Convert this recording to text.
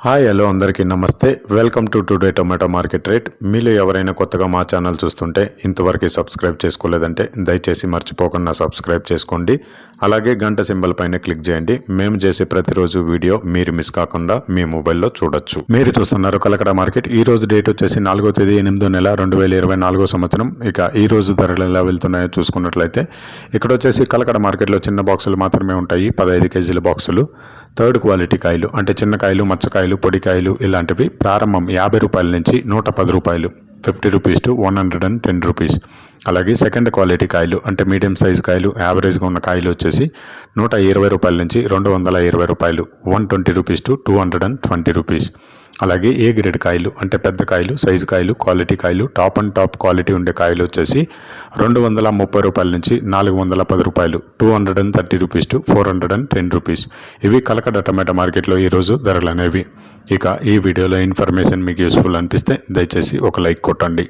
Hi hello అందరికీ నమస్తే. Welcome to today tomato market rate. మీలో ఎవరైనా కొత్తగా మా ఛానల్ చూస్తుంటే ఇంతవరకు సబ్స్క్రైబ్ చేసుకోలేదంటే దయచేసి మర్చిపోకుండా సబ్స్క్రైబ్ చేసుకోండి. అలాగే గంట సింబల్ పైన క్లిక్ చేయండి. మేము చేసే ప్రతిరోజు వీడియో మీరు మిస్ కాకుండా మీ మొబైల్లో చూడొచ్చు. మీరు చూస్తున్నారు కలకడ మార్కెట్. ఈ రోజు డేట్ వచ్చేసి 4వ తేదీ 8వ నెల 2024 సంవత్సరం. ఇక ఈ రోజు ధరలు ఎలా వెళ్తున్నాయో చూసుకున్నట్లయితే ఇక్కడ వచ్చేసి కలకడ మార్కెట్లో చిన్న బాక్సులు మాత్రమే ఉంటాయి. 15 కేజీల బాక్సులు. థర్డ్ క్వాలిటీ కాయలు అంటే చిన్న కాయలు, మచ్చకాయలు, పొడికాయలు ఇలాంటివి ప్రారంభం 50 రూపాయల నుంచి 110 రూపాయలు, 50 రూపీస్ టు 110 రూపీస్. అలాగే సెకండ్ క్వాలిటీ కాయలు అంటే మీడియం సైజ్ కాయలు, యావరేజ్గా ఉన్న కాయలు వచ్చేసి 120 రూపాయల నుంచి 220 రూపాయలు, 120 రూపీస్ టు 220 రూపీస్. అలాగే ఏ గ్రేడ్ కాయలు అంటే పెద్ద కాయలు, సైజు కాయలు, క్వాలిటీ కాయలు, టాప్ అండ్ టాప్ క్వాలిటీ ఉండే కాయలు వచ్చేసి 230 రూపాయల నుంచి 410 రూపాయలు, 230 రూపీస్ టు 410 రూపీస్. ఇవి కలకడ టమాటా మార్కెట్లో ఈరోజు ధరలు అనేవి. ఇక ఈ వీడియోలో ఇన్ఫర్మేషన్ మీకు యూస్ఫుల్ అనిపిస్తే దయచేసి ఒక లైక్ కొట్టండి.